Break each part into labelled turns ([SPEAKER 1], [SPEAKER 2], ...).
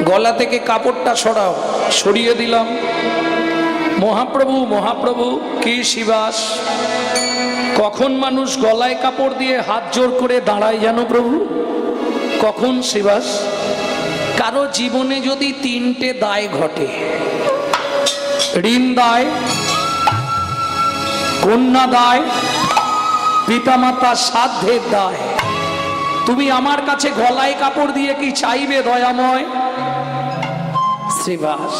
[SPEAKER 1] গলা থেকে কাপড়টা সরাও, সরিয়ে দিলাম। মহাপ্রভু মহাপ্রভু কি শিবাস, কখন মানুষ গলায় কাপড় দিয়ে হাত জোর করে দাঁড়ায় জানো প্রভু? কখন শিবাস? কারো জীবনে যদি তিনটে দায় ঘটে, ঋণ দায়, কন্যা দায়, পিতামাতা শ্রাদ্ধের দায়, তুমি আমার কাছে গলায় কাপড় দিয়ে কি চাইবে দয়াময়? শিবাস,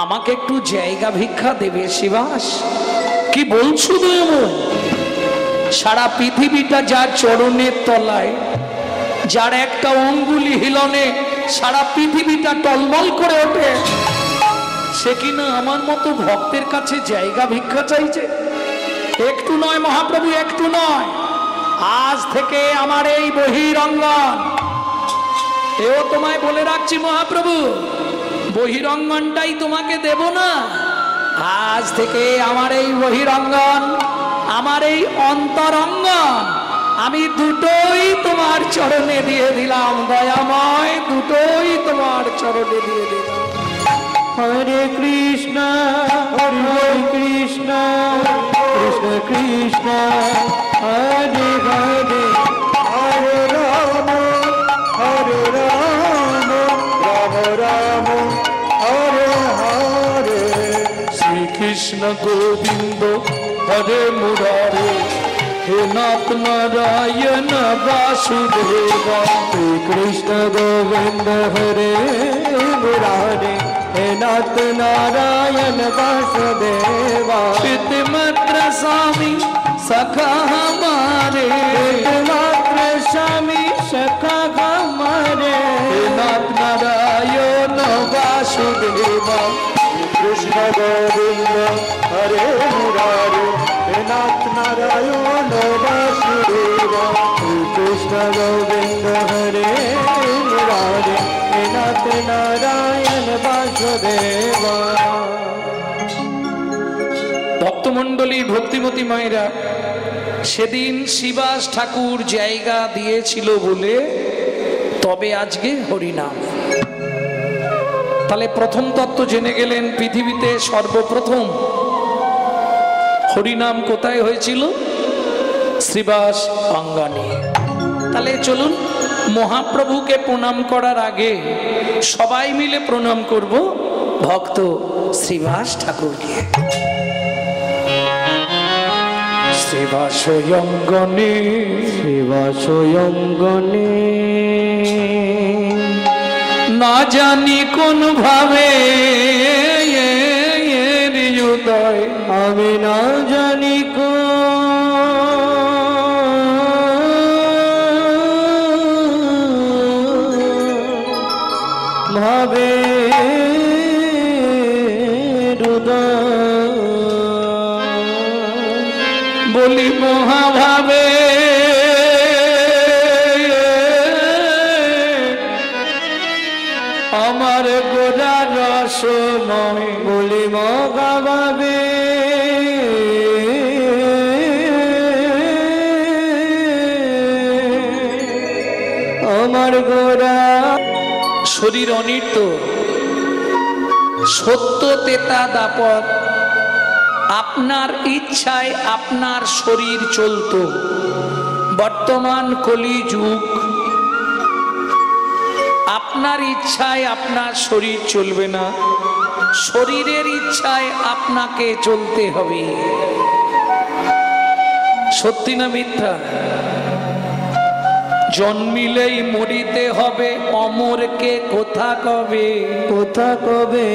[SPEAKER 1] আমাকে একটু জায়গা ভিক্ষা দেবে শিবাস? কি বলছো দয়াময়? সারা পৃথিবীটা যার চরণের তলায়, যার একটা অঙ্গুলি হিলনে সারা পৃথিবীটা টলমল করে ওঠে, সে কিনা আমার মতো ভক্তের কাছে জায়গা ভিক্ষা চাইছে? একটু নয় মহাপ্রভু, একটু নয়। আজ থেকে আমার এই বহিরঙ্গন, এও তোমায় বলে রাখছি মহাপ্রভু, বহিরঙ্গনটাই তোমাকে দেব না। আজ থেকে আমার এই বহিরঙ্গন, আমার এই অন্তরঙ্গন, আমি দুটোই তোমার চরণে দিয়ে দিলাম দয়াময়, দুটোই তোমার চরণে দিয়ে দিলাম।
[SPEAKER 2] হরে কৃষ্ণ হরে কৃষ্ণ কৃষ্ণ কৃষ্ণ হরে হরে, হরে রাম হরে রাম রাম রাম হরে হরে।
[SPEAKER 1] শ্রীকৃষ্ণ গোবিন্দ হরে মুরারে, হে নাথ নারায়ণ বাসুদেবা।
[SPEAKER 2] কৃষ্ণ গোবিন্দ হরে মুরারে, হে নাথ নারায়ণ বাসুদেবা।
[SPEAKER 1] পিতৃমাত্র স্বামী সখা हमारे,
[SPEAKER 2] পিতৃমাত্র স্বামী সখা हमारे।
[SPEAKER 1] হে নাথ নারায়ণ বাসুদেবা।
[SPEAKER 2] কৃষ্ণ গোবিন্দ হরে মুরারে, হে নাথ নারায়ণ বাসুদেবা। কৃষ্ণ গোবিন্দ হরে মুরারে, হে নাথ নারায়ণ বাসুদেবা।
[SPEAKER 1] ভক্তমণ্ডলী, ভক্তিমতী মায়েরা, সেদিন শিবাস ঠাকুর জায়গা দিয়েছিল বলে তবে আজকে হরিনাম। তাহলে প্রথম তত্ত্ব জেনে গেলেন, পৃথিবীতে সর্বপ্রথম হরিনাম কোথায় হয়েছিল? শ্রীবাস অঙ্গনে। তাহলে চলুন মহাপ্রভুকে প্রণাম করার আগে সবাই মিলে প্রণাম করব ভক্ত শ্রীবাস ঠাকুরকে। শ্রীবাস অঙ্গনে,
[SPEAKER 2] শ্রীবাস অঙ্গনে,
[SPEAKER 1] না জানি কোন ভাবে হৃদয়,
[SPEAKER 2] আমি না জানি ভাবে হৃদয়,
[SPEAKER 1] বলি মহাভাবে আমার গোরা রসময়,
[SPEAKER 2] বলি মহাভাবে আমার গোরা।
[SPEAKER 1] শরীর অনিত্য, সত্য তেতা দাপট, আপনার ইচ্ছায় আপনার শরীর চলত। বর্তমান কলি যুগ, আপনার ইচ্ছায় আপনার শরীর চলবে না, শরীরের ইচ্ছায় আপনাকে চলতে হবে। সত্যি না মিথ্যা? জন্মিলেই মরিতে হবে, অমরকে কোথা কবে,
[SPEAKER 2] কোথা কবে।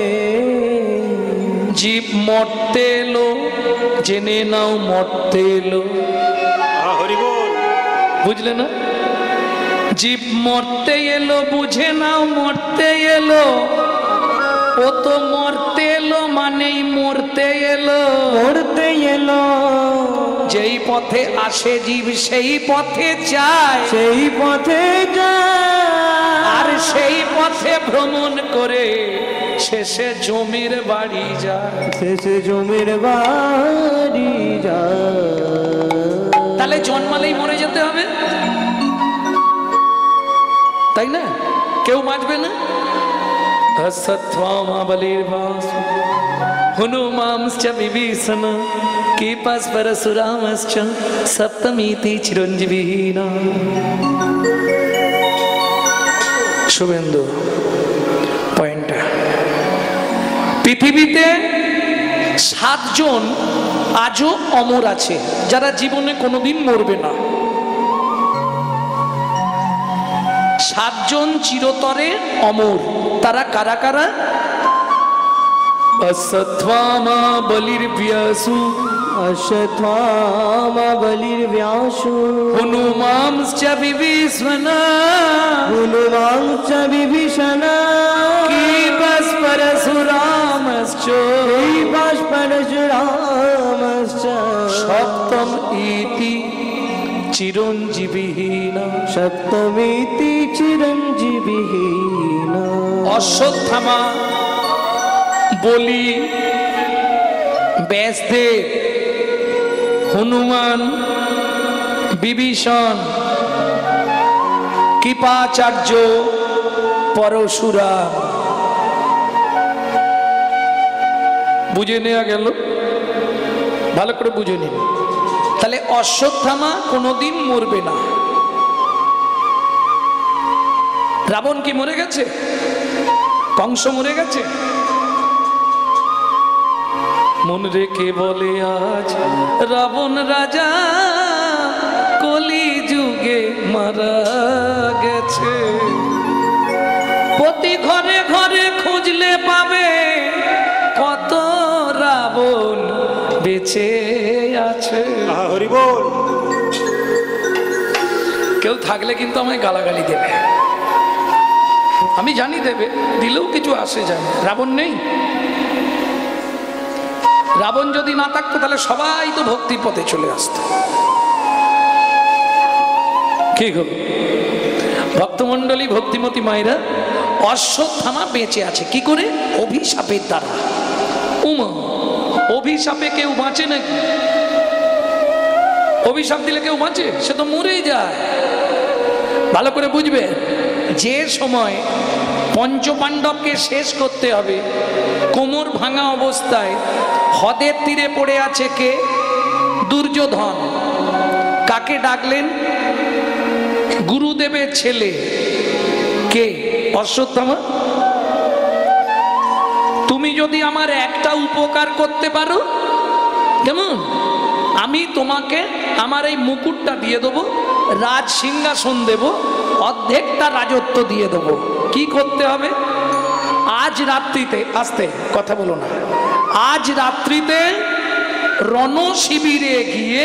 [SPEAKER 1] জীব মরতে এলো, জেনে নাও মরতে এলো। বুঝলে না? জীব মরতে এলো, বুঝে নাও মরতে এলো। ও তো মরতে এলো মানেই মরতে এলো,
[SPEAKER 2] মরতে এলো।
[SPEAKER 1] যেই পথে আসে জীব সেই পথে যায়,
[SPEAKER 2] সেই পথে যায়,
[SPEAKER 1] আর সেই পথে ভ্রমণ করে শেষে জমির বাড়ি যায়।
[SPEAKER 2] শেষে জমির বাড়ি যায়।
[SPEAKER 1] তাহলে জন্মালেই মরে যেতে হবে, তাই না? কেউ বাঁচবে না। সত্ত্বামা বলির বাস হনুমাংশ্চ বিভীষণ কৃপাস পরশুরামশ্চ সপ্তমীতি চিরঞ্জীবিনা। শুভেন্দু পয়েন্টটা, পৃথিবীতে 7 জন আজও অমর আছে যারা জীবনে কোনোদিন মরবে না। 7 জন চিরতরে অমর, তারা কারা কারা? অশ্বত্থামা বলির ব্যাসু,
[SPEAKER 2] অশ্বত্থামা বলির ব্যাসু,
[SPEAKER 1] হনুমাংশ্চ বিভীষণ,
[SPEAKER 2] হনুমাংশ্চ বিভীষণ,
[SPEAKER 1] কৃপাস পরশুরামশ্চ,
[SPEAKER 2] কৃপাস পরশুরামশ্চ,
[SPEAKER 1] সপ্তম ইতি চিরঞ্জীবিহীনা।
[SPEAKER 2] সপ্তমীতি চিরঞ্জীবিহীনা।
[SPEAKER 1] অশ্বত্থামা, বলি, ব্যাসদেব, হনুমান, বিভীষণ, কৃপাচার্য, পরশুরাম। বুঝে নেওয়া গেল? ভালো করে বুঝে নিন। তাহলে অশ্বত্থামা কোনোদিন মরবে না। রাবণ কি মরে গেছে? কংস মরে গেছে? মন রেখে বলে আজ রাবণ রাজা কলি যুগে মারা গেছে। প্রতি ঘরে ঘরে খুঁজলে পাবে কত রাবণ বেঁচে আছে।
[SPEAKER 2] হরি বল।
[SPEAKER 1] কেউ থাকলে কিন্তু আমায় গালাগালি দেবে, আমি জানি দেবে, দিলেও কিছু আসে যায়। রাবণ নেই? রাবণ যদি না থাকতো তাহলে সবাই তো ভক্তির পথে চলে আসতো। কি গো ভক্তমণ্ডলী, ভক্তিমতী মায়েরা, অশ্বত্থামা বেঁচে আছে কি করে? অভিশাপের দ্বারা। উমা, অভিশাপে কেউ বাঁচে নাকি? অভিশাপ দিলে কেউ বাঁচে? সে তো মরেই যায়। ভালো করে বুঝবে, যে সময় পঞ্চপাণ্ডবকে শেষ করতে হবে, কোমর ভাঙা অবস্থায় হ্রদের তীরে পড়ে আছে কে? দুর্যোধন। কাকে ডাকলেন? গুরুদেবের ছেলে কে? অশ্বত্থামা। তুমি যদি আমার একটা উপকার করতে পারো, কেমন? আমি তোমাকে আমার এই মুকুটটা দিয়ে দেবো, রাজ সিংহাসন দেব, অর্ধেকটা রাজত্ব দিয়ে দেবো। কি করতে হবে? আজ রাত্রিতে, আস্তে কথা বলো না, আজ রাত্রিতে রণ শিবিরে গিয়ে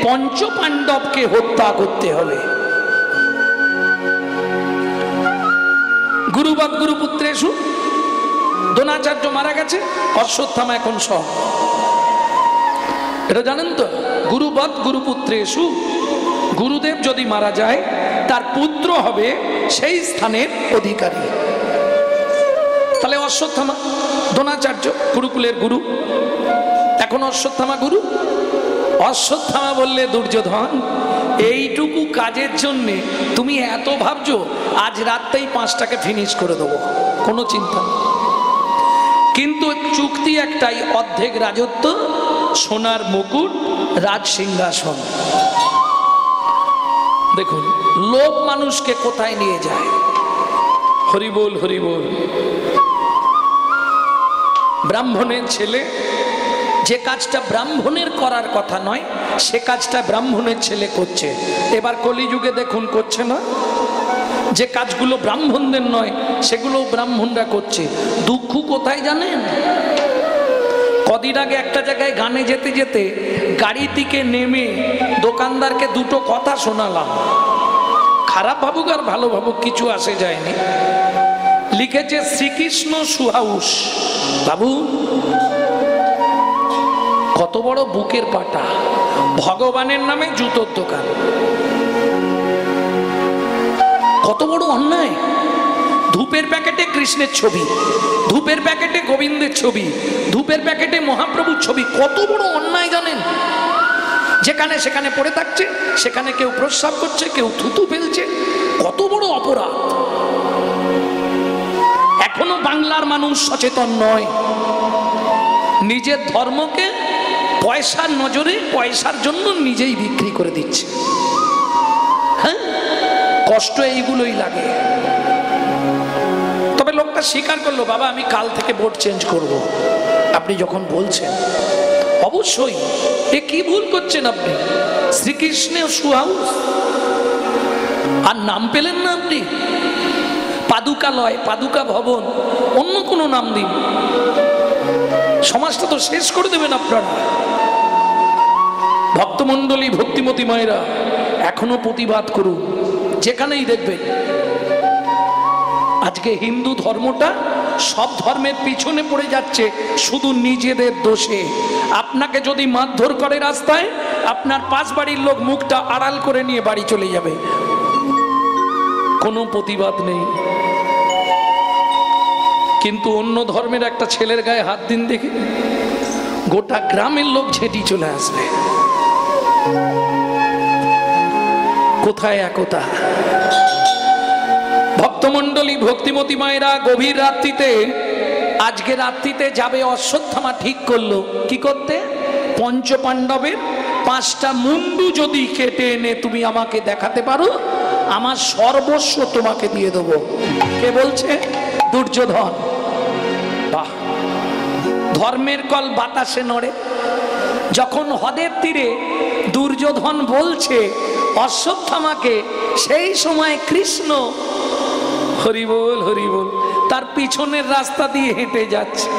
[SPEAKER 1] পঞ্চপাণ্ডবকে হত্যা করতে হবে। গুরুবৎ গুরুপুত্রেষু, দ্রোণাচার্য মারা গেছে, অশ্বত্থামা এখন সব। এটা জানেন তো? গুরুবৎ গুরুপুত্রেষু, গুরুদেব যদি মারা যায় তার পুত্র হবে সেই স্থানের অধিকারী। তাহলে অশ্বত্থামা, দ্রোণাচার্য গুরুকুলের গুরু, এখন অশ্বত্থামা গুরু। অশ্বত্থামা বললে, দুর্যোধন এইটুকু কাজের জন্যে তুমি এত ভাবছো? আজ রাতেই 5টাকে ফিনিশ করে দেবো, কোনো চিন্তা নেই। কিন্তু চুক্তি একটাই, অর্ধেক রাজত্ব, সোনার মুকুট, রাজ সিংহাসন। দেখুন লোভ মানুষকে কোথায় নিয়ে যায়। হরি বল, হরি বল। ব্রাহ্মণের ছেলে যে কাজটা ব্রাহ্মণের করার কথা নয়, সে কাজটা ব্রাহ্মণের ছেলে করছে। এবার কলিযুগে দেখুন করছে না? যে কাজগুলো ব্রাহ্মণদের নয় সেগুলো ব্রাহ্মণরা করছে। দুঃখ কোথায় জানেন? কদিন আগে একটা জায়গায় গানে যেতে যেতে গাড়ি থেকে নেমে দোকানদারকে দুটো কথা শোনালাম। খারাপ ভাবুক আর ভালো ভাবুক, কিছু আসে যায়নি। লিখেছে শ্রীকৃষ্ণ সুহাউস। বাবু কত বড় বুকের পাটা! ভগবানের নামে জুতোর দোকান, কত বড় অন্যায়! ধূপের প্যাকেটে কৃষ্ণের ছবি, ধূপের প্যাকেটে গোবিন্দের ছবি, ধূপের প্যাকেটে মহাপ্রভুর ছবি, কত বড় অন্যায় জানেন? যেখানে সেখানে পড়ে থাকছে, সেখানে কেউ প্রস্রাব করছে, কেউ থুতু ফেলছে। কত বড় অপরাধ! এখনো বাংলার মানুষ সচেতন নয়। নিজের ধর্মকে পয়সার নজরে, পয়সার জন্য নিজেই বিক্রি করে দিচ্ছে। হ্যাঁ, কষ্ট এইগুলোই লাগে। তবে লোকটা স্বীকার করলো, বাবা আমি কাল থেকে ভোট চেঞ্জ করব। আপনি যখন বলছেন, অবশ্যই এ কি ভুল করছেন আপনি? শ্রীকৃষ্ণের সুহাউস আর নাম পেলেন না আপনি? পাদুকালয়, পাদুকা ভবন, অন্য কোনো নাম দিন, সমাজটা তো শেষ করে দেবেন আপনারা। ভক্তমণ্ডলী, ভক্তিমতী মায়েরা এখনো প্রতিবাদ করুন, যেখানেই দেখবেন। আজকে হিন্দু ধর্মটা সব ধর্মের পিছনে পড়ে যাচ্ছে শুধু নিজেদের দোষে। আপনাকে যদি মারধর করে রাস্তায়, আপনার পাশ বাড়ির লোক মুখটা আড়াল করে নিয়ে বাড়ি চলে যাবে, কোনো প্রতিবাদ নেই। কিন্তু অন্য ধর্মের একটা ছেলের গায়ে হাত দিন দেখে গোটা গ্রামের লোক ঝেঁটি চলে আসবে। কোথায় একতা? ভক্তমণ্ডলী, ভক্তিমতী মায়েরা গভীর রাত্রিতে, আজকে রাত্রিতে যাবে অশ্বত্থামা ঠিক করলো। কি করতে? পঞ্চপাণ্ডবের 5টা মুন্ডু যদি কেটে এনে তুমি আমাকে দেখাতে পারো, আমার সর্বস্ব তোমাকে দিয়ে দেবো। কে বলছে? দুর্যোধন। বাহ! ধর্মের কল বাতাসে নড়ে। যখন হ্রদের তীরে দুর্যোধন বলছে অশ্বত্থামাকে, সেই সময় কৃষ্ণ, হরি বল হরি বল, তার পিছনের রাস্তা দিয়ে হেঁটে যাচ্ছে,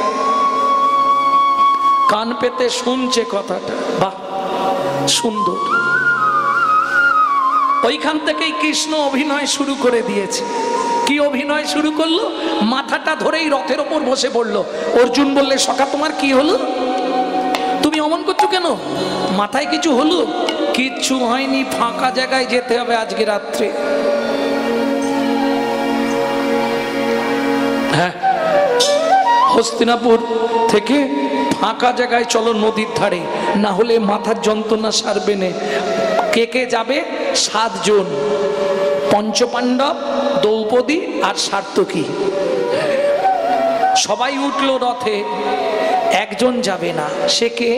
[SPEAKER 1] কান পেতে শুনছে কথাটা। বাহ, সুন্দর। ওইখান থেকেই কৃষ্ণ অভিনয় শুরু করে দিয়েছে। কি অভিনয় শুরু করলো? মাথাটা ধরেই রথের ওপর বসে পড়লো। অর্জুন বললে, সখা তোমার কি হলো? তুমি অমন করছো কেন? মাথায় কিছু হলো? কিচ্ছু হয়নি, ফাঁকা জায়গায় যেতে হবে আজকে রাত্রে। হ্যাঁ, হস্তিনাপুর থেকে ফাঁকা জায়গায় চলো, নদীর ধারে, না হলে মাথার যন্ত্রণা সারবে না। কে কে যাবে? 7 জন, পঞ্চপাণ্ডব, দ্রৌপদী আর সার্থকী। সবাই উঠলো রথে, একজন যাবে না। সে কে?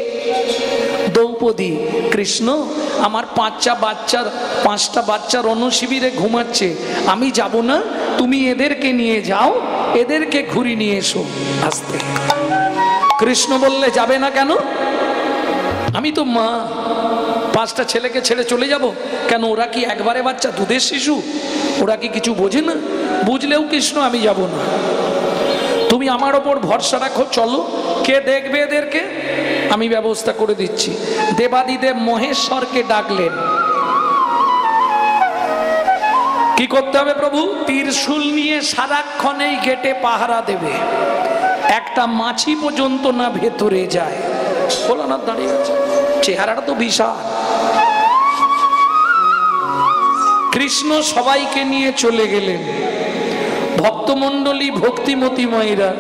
[SPEAKER 1] দ্রৌপদী। কৃষ্ণ, আমার 5টা বাচ্চা রণশিবিরে ঘুমাচ্ছে, আমি যাব না, তুমি এদেরকে নিয়ে যাও, এদেরকে ঘুরি নিয়ে এসো। আসতে। কৃষ্ণ বললে, যাবে না কেন? আমি তো মা, 5টা ছেলেকে ছেড়ে চলে যাব কেন? ওরা কি একবারে বাচ্চা, দুধের শিশু? ওরা কি কিছু বোঝে না? বুঝলেও কৃষ্ণ, আমি যাব না, তুমি আমার ওপর ভরসা রাখো, চলো। কে দেখবে এদেরকে? আমি ব্যবস্থা করে দিচ্ছি। দেবাদিদেব মহেশ্বরকে ডাকলেন। কি করতে হবে প্রভু? ত্রিশূল নিয়ে সারাক্ষণ এই গেটে পাহারা দেবে, একটা মাছি পর্যন্ত না ভেতরে যায়। ভোলানাথ দাঁড়িয়ে আছে, চেহারাটা তো বিশাল। কৃষ্ণ সবাইকে নিয়ে চলে গেলেন। ভক্তমণ্ডলী, ভক্তিমতী মায়েরা,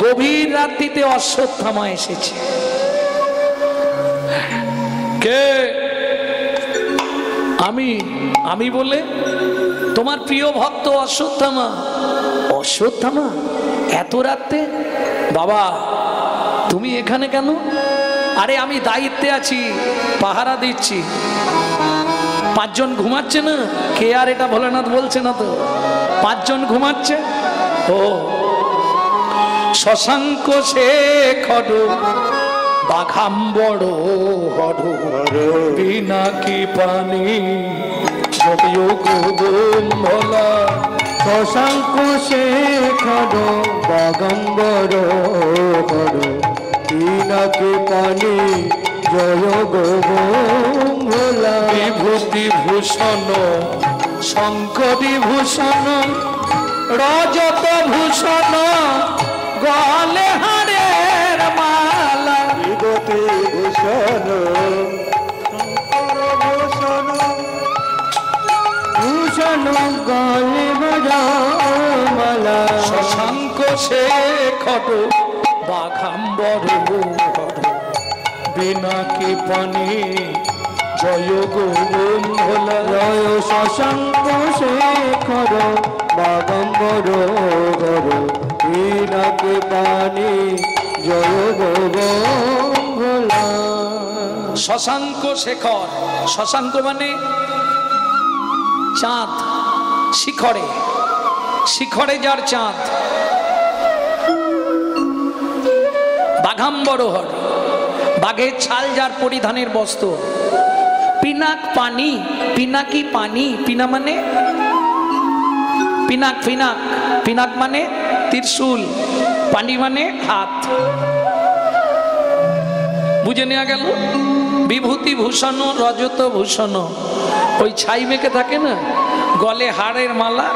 [SPEAKER 1] গভীর রাত্রিতে অশ্বত্থামা এসেছে। কে? আমি বলে তোমার প্রিয় ভক্ত অশ্বত্থামা। অশ্বত্থামা? এত রাতে? বাবা তুমি এখানে কেন? আরে আমি দায়িত্বে আছি, পাহারা দিচ্ছি। 5 জন ঘুমাচ্ছে না? কে আর এটা ভোলেনাথ বলছে না তো? 5 জন ঘুমাচ্ছে। ও শশাঙ্ক শেখর বাঘাম্বর হর বিনাকি পানি ভোলা।
[SPEAKER 2] শশাঙ্ক শেখর বাঘাম্বর হর বিনাকি পানি জয় গোলা।
[SPEAKER 1] বিভূতি ভূষণ শঙ্করী ভূষণ রজত ভূষণ গলে হারের মালা।
[SPEAKER 2] বিভূতি ভূষণ ভূষণ ভূষণ গলে মালা।
[SPEAKER 1] শশাঙ্ক শেখর বাঘাম্বর হর বিনাকি পানি জয় গো ওম ভোলা।
[SPEAKER 2] জয় শশাঙ্ক শেখর বাগম্বর হর পিনাকে পানি জয় গো ওম ভোলা।
[SPEAKER 1] শশাঙ্ক শেখর, শশাঙ্ক মানে চাঁদ, শিখরে, শিখরে যার চাঁদ। বাঘাম্বরহর, বাঘের ছাল যার পরিধানের বস্ত্র। পিনাক পানি, পিনাকি পানি, পিনা মানে পিনাক, পিনাক, পিনাক মানে ত্রিশূল, পানি মানে হাত। বুঝে নেওয়া গেল? বিভূতি ভূষণ রজত ভূষণ, ওই ছাই মেখে থাকে না, গলে হাড়ের মালা,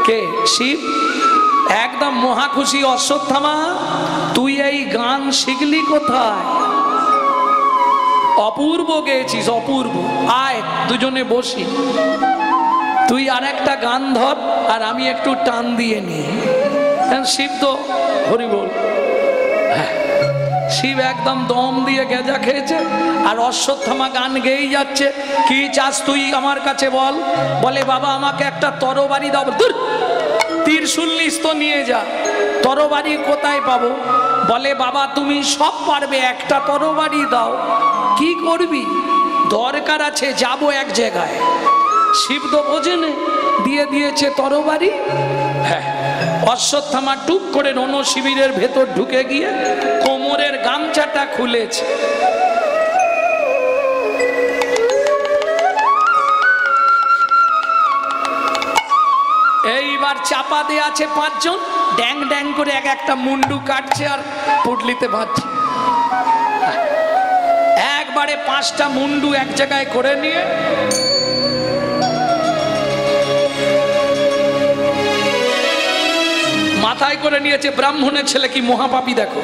[SPEAKER 1] কে? শিব। একদম মহা খুশি অশ্বত্থামা, তুই এই গান শিখলি কোথায়? অপূর্ব গেয়েছিস, অপূর্ব। আয় দুজনে বসি, তুই আর একটা গান ধর আর আমি একটু টান দিয়ে নি। শিব তো হরি বল, শিব একদম দম দিয়ে গেজা খেয়েছে আর অশ্বত্থামা গান গেয়েই যাচ্ছে। কি চাস তুই আমার কাছে বল? বলে বাবা আমাকে একটা তরবারি দাও। দূর, ত্রিশূল নিস তো নিয়ে যা, তরবারি কোথায় পাবো? বলে বাবা তুমি সব পারবে, একটা তরবারি দাও। কি করবি? দরকার আছে, যাব এক জায়গায়। শিব তো বোঝেনে, দিয়ে দিয়েছে তরবারি। হ্যাঁ, অশ্বত্থামা টুক করে রণ শিবিরের ভেতর ঢুকে গিয়ে কোমরের গামছাটা খুলেছে। এইবার চাপা দিয়ে আছে পাঁচজন, ড্যাং ড্যাং করে এক একটা মুন্ডু কাটছে আর পুটলিতে বাঁধছে। একবারে পাঁচটা মুন্ডু এক জায়গায় করে নিয়ে মাথায় করে নিয়েছে। ব্রাহ্মণের ছেলে কি মহাপাপী দেখো,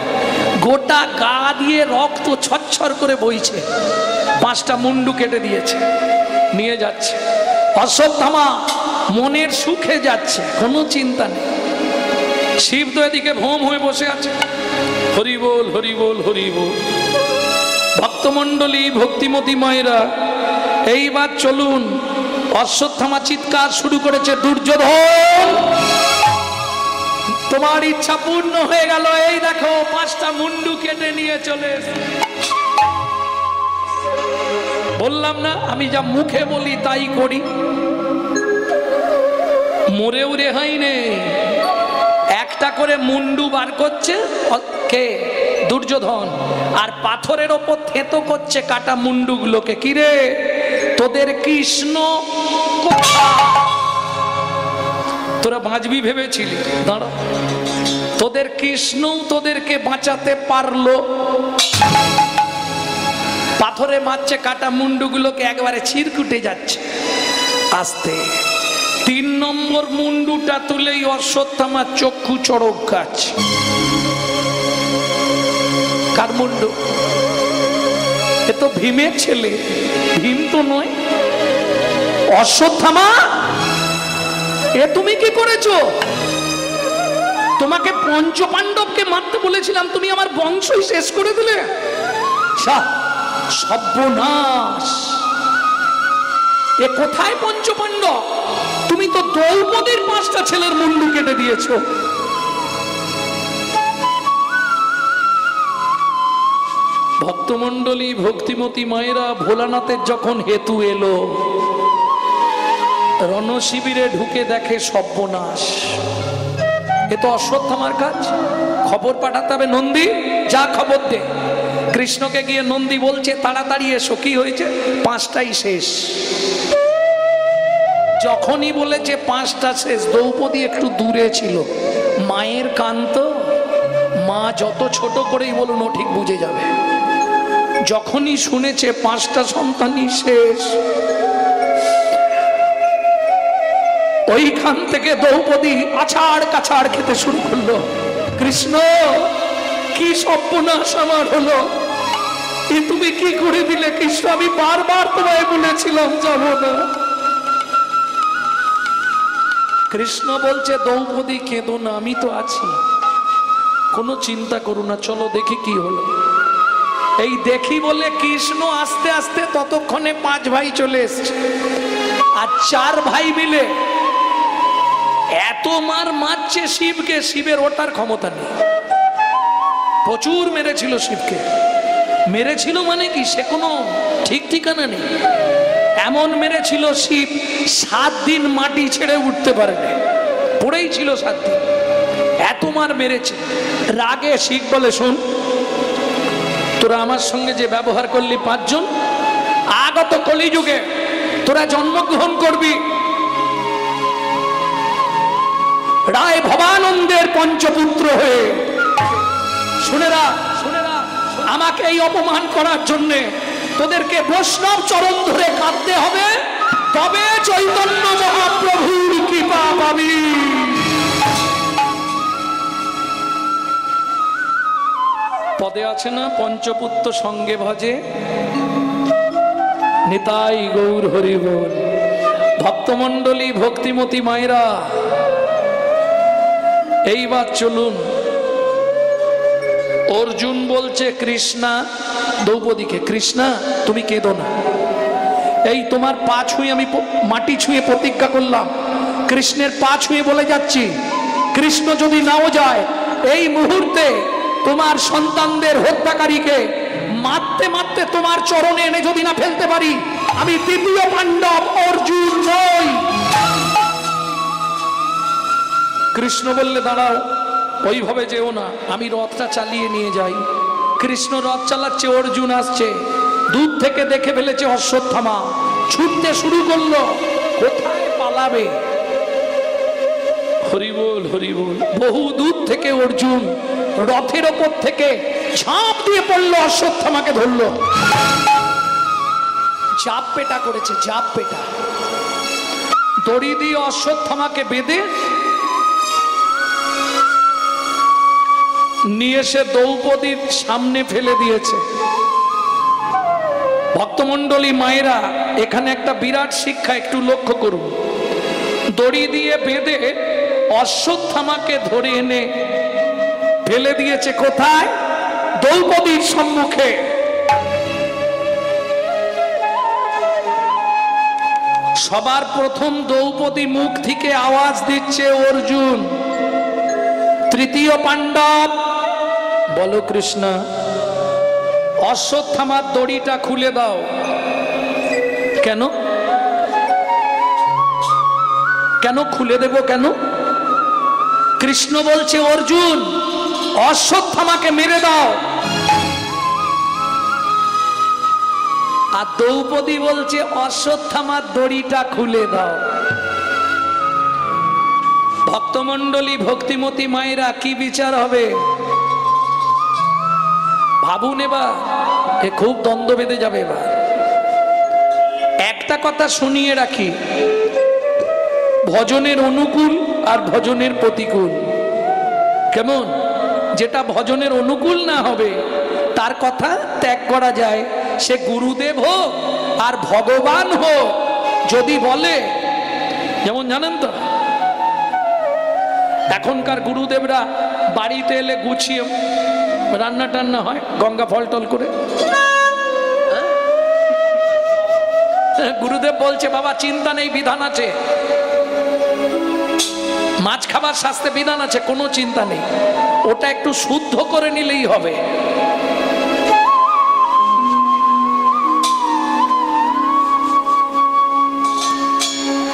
[SPEAKER 1] গোটা গা দিয়ে রক্ত ছচ্ছর করে বইছে, পাঁচটা মুন্ডু কেটে দিয়েছে, নিয়ে যাচ্ছে। অশ্বত্থামা মনের সুখে যাচ্ছে, কোনো চিন্তা নেই। শিব তো এদিকে ভোম হয়ে বসে আছে। হরি বল, হরি বল, হরি বল। ভক্তমণ্ডলী, ভক্তিমতী মায়েরা, এইবার চলুন। অশ্বত্থামা চিৎকার শুরু করেছে, দুর্যোধন তোমার ইচ্ছা পূর্ণ হয়ে গেল। এই দেখো পাঁচটা মুন্ডু কেটে নিয়ে চলে। বললাম না আমি যা মুখে বলি তাই করি, মরেও রেহাই নেই। একটা করে মুন্ডু বার করছে কে? দুর্যোধন। আর পাথরের ওপর থেতো করছে কাটা মুন্ডুগুলোকে। কিরে তোদের কৃষ্ণ তোরা বাঁচবি ভেবেছিলি? দাঁড়া, তোদের কৃষ্ণ তোদেরকে বাঁচাতে পারলো? পাথরে মারছে কাটা মুন্ডুগুলোকে, একবারে চিরকুটে যাচ্ছে আস্তে। 3 নম্বর মুন্ডুটা তুলেই অশ্বত্থামার চক্ষু চড়ক গাছ। কার মুন্ডু? এ তো ভীমের ছেলে, ভীম তো নয়। অশ্বত্থামা এ তুমি কি করেছো? তোমাকে পঞ্চপাণ্ডবকে মারতে বলেছিলাম, তুমি আমার বংশই শেষ করে দিলে। সর্বনাশ! এ কোথায় পঞ্চপাণ্ডব? তুমি তো দ্রৌপদীর 5টা ছেলের মুন্ডু কেটে দিয়েছো। ভক্তমণ্ডলী, ভক্তিমতী মায়েরা, ভোলানাথের যখন হেতু এলো, রণশিবিরে ঢুকে দেখে সর্বনাশ। এ তো অশ্বত্থামার কাজ। খবর পাঠাতে হবে, নন্দী যা খবর দে। কৃষ্ণকে গিয়ে নন্দী বলছে তাড়াতাড়ি এসো, কি হয়েছে? 5টাই শেষ। যখনই বলেছে 5টা শেষ, দ্রৌপদী একটু দূরে ছিল। মায়ের কান তো, মা যত ছোট করেই বলুন ও ঠিক বুঝে যাবে। যখনই শুনেছে 5টা সন্তানই শেষ, ওইখান থেকে দ্রৌপদী আছাড় কাছাড় খেতে শুরু করলো। কৃষ্ণ কি সর্বনাশ আমার হলো, এ তুমি কি করে দিলে কৃষ্ণ? আমি বারবার তোমায় বলেছিলাম যাবো না। কৃষ্ণ বলছে দ্রৌপদী কেঁদো না, আমি তো আছি, কোনো চিন্তা করো না, চলো দেখি কি হলো। এই দেখি বলে কৃষ্ণ আস্তে আস্তে ততক্ষণে 5 ভাই চলে এসছে, আর 4 ভাই মিলে এত মারছে শিবকে, শিবের ওঠার ক্ষমতা নেই। প্রচুর মেরেছিল শিবকে। মেরেছিল মানে কি, সে কোনো ঠিক ঠিকানা নেই। এমন মেরেছিল শিব 7 দিন মাটি ছেড়ে উঠতে পারে না, পড়েই ছিল 7 দিন। এত মার মেরেছে। রাগে শিব বলে, শোন, তোরা আমার সঙ্গে যে ব্যবহার করলি 5 জন, আগত কলিযুগে তোরা জন্মগ্রহণ করবি রায় ভবানন্দের পঞ্চপুত্র হয়ে। শুনেরা, আমাকে এই অপমান করার জন্যে তোদেরকে বৈষ্ণব চরণ ধরে কাঁদতে হবে, তবে চৈতন্য মহাপ্রভুর কৃপা পাবি। পদে আছে না, পঞ্চপুত্র সঙ্গে ভজে নিতাই গৌর হরি বল। ভক্তমণ্ডলী, ভক্তিমতী মায়েরা, এইবার চলুন। অর্জুন বলছে কৃষ্ণা দ্রৌপদীকে, কৃষ্ণা তুমি কেঁদো না, এই তোমার পা ছুঁয়ে আমি মাটি ছুঁয়ে প্রতিজ্ঞা করলাম, কৃষ্ণের পা ছুঁয়ে বলে যাচ্ছি, কৃষ্ণ যদি নাও যায়, এই মুহূর্তে তোমার সন্তানদের হত্যাকারীকে মারতে মারতে তোমার চরণে এনে যদি না ফেলতে পারি, আমি দ্বিতীয় পাণ্ডব অর্জুন নই। কৃষ্ণ বললে, দাঁড়াও, ওইভাবে যেও না, আমি রথটা চালিয়ে নিয়ে যাই। কৃষ্ণ রথ চালাচ্ছে, অর্জুন আসছে, দূর থেকে দেখে ফেলেছে অশ্বত্থামা, ছুটতে শুরু করলো, কোথায় পালাবে। হরিবোল হরিবোল। বহু দূর থেকে অর্জুন রথের ওপর থেকে ঝাঁপ দিয়ে পড়লো, অশ্বত্থামাকে ধরলো, জাপ পেটা করেছে, জাপ পেটা। দড়ি দিয়ে অশ্বত্থামাকে বেঁধে নিয়ে এসে দ্রৌপদীর সামনে ফেলে দিয়েছে। ভক্তমণ্ডলী মায়েরা, এখানে একটা বিরাট শিক্ষা একটু লক্ষ্য করুন। দড়ি দিয়ে বেঁধে অশ্বত্থামাকে ধরে এনে ফেলে দিয়েছে কোথায়? দ্রৌপদীর সম্মুখে। সবার প্রথম দ্রৌপদী মুখ থেকে আওয়াজ দিচ্ছে, অর্জুন তৃতীয় পাণ্ডব, বলো কৃষ্ণ, অশ্বত্থামার দড়িটা খুলে দাও। কেন? কেন খুলে দেব? কেন? কৃষ্ণ বলছে, অর্জুন অশ্বত্থামাকে মেরে দাও। আর দ্রৌপদী বলছে, অশ্বত্থামার দড়িটা খুলে দাও। ভক্তমণ্ডলী, ভক্তিমতী মায়েরা, কি বিচার হবে ভাবুন। এবার এ খুব দ্বন্দ্ব বেঁধে যাবে। এবার একটা কথা শুনিয়ে রাখি, ভজনের অনুকূল আর ভজনের প্রতিকূল। কেমন? যেটা ভজনের অনুকূল না হবে তার কথা ত্যাগ করা যায়, সে গুরুদেব হোক আর ভগবান হোক। যদি বলে, যেমন জানেন তো এখনকার গুরুদেবরা বাড়িতে এলে গুছিয়ে রান্না টান্না হয়, গঙ্গা ফল টল করে। গুরুদেব বলছে, বাবা চিন্তা নেই, বিধান আছে, মাছ খাবার শাস্ত্রে বিধান আছে, কোনো চিন্তা নেই, ওটা একটু শুদ্ধ করে নিলেই হবে।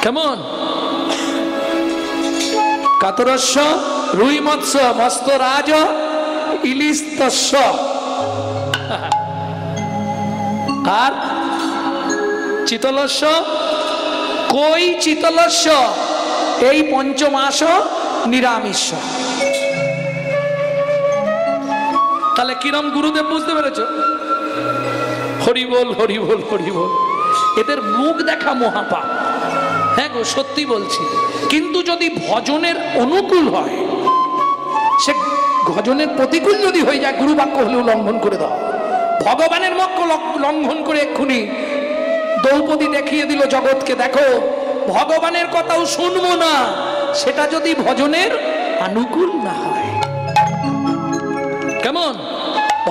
[SPEAKER 1] কেমন? কাতরস্য রুই মৎস্য মস্ত রাজ ইলিশ তস্য, আর চিতলস্য কই চিতলস্য, এই পঞ্চমাস নিরামিষ। তাহলে কিরম গুরুদেব বুঝতে পেরেছ? হরি বল হরি বল হরি বল। এদের মুখ দেখা মহাপাপ। হ্যাঁ গো, সত্যি বলছি। কিন্তু যদি ভজনের অনুকূল হয়, সে ভজনের প্রতিকূল যদি হয়ে যায়, গুরু বাক্য হলেও লঙ্ঘন করে দাও। ভগবানের বাক্য লঙ্ঘন করে এক্ষুনি দ্রৌপদী দেখিয়ে দিল জগৎকে, দেখো ভগবানের কথাও শুনবো না, সেটা যদি ভজনের অনুকূল না হয়। কেমন?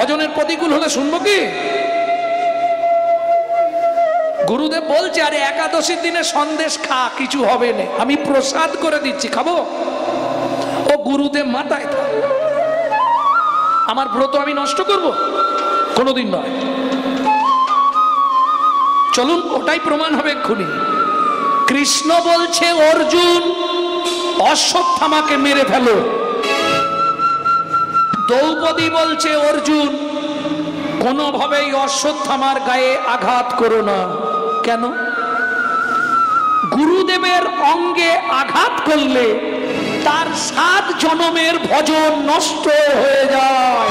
[SPEAKER 1] ভজনের প্রতিকূল হলে শুনবো কি? গুরুদেব বলছে আরে একাদশীর দিনে সন্দেশ খা, কিছু হবে না, আমি প্রসাদ করে দিচ্ছি, খাবো? ও গুরুদেব মাথায় থাক, আমার ব্রত আমি নষ্ট করব? কোনোদিন নয়। চলুন ওটাই প্রমাণ হবে এক্ষুনি। কৃষ্ণ বলছে অর্জুন অশ্বত্থামাকে মেরে ফেলো, দ্রৌপদী বলছে অর্জুন কোনোভাবেই অশ্বত্থামার গায়ে আঘাত করো না। কেন? গুরুদেবের অঙ্গে আঘাত করলে তার 7 জনমের ভজন নষ্ট হয়ে যায়।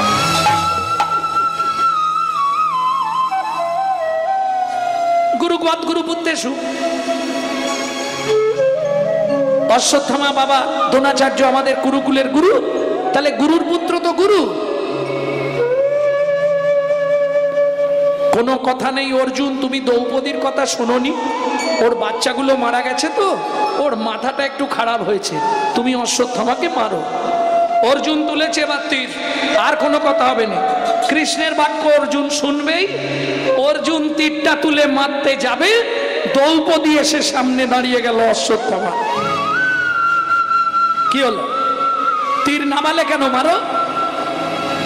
[SPEAKER 1] গুরুগত গুরুপুত্রেষু, অশ্বত্থামা বাবা দ্রোণাচার্য আমাদের গুরুকুলের গুরু, তাহলে গুরুর পুত্র তো গুরু। কোনো কথা নেই অর্জুন, তুমি দ্রৌপদীর কথা শোনোনি? ওর বাচ্চাগুলো মারা গেছে তো ওর মাথাটা একটু খারাপ হয়েছে, তুমি অশ্বত্থামাকে মারো। অর্জুন তুলেছে এবার তীর, আর কোনো কথা হবে না। কৃষ্ণের বাক্য অর্জুন শুনবেই, অর্জুন তীরটা তুলে মারতে যাবে, দ্রৌপদী এসে সামনে দাঁড়িয়ে গেল অশ্বত্থামা। কি হলো? তীর নামালে কেন? মারো।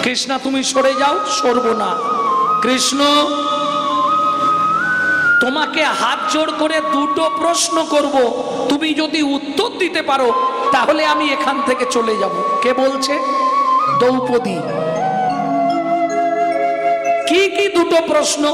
[SPEAKER 1] কৃষ্ণ তুমি সরে যাও। সরবো না। কৃষ্ণ তোমাকে হাত জোড় করে 2টো প্রশ্ন করব, তুমি যদি উত্তর দিতে পারো তাহলে আমি এখান থেকে চলে যাব। কে বলছে? দ্রৌপদী। কি কি 2টো প্রশ্ন?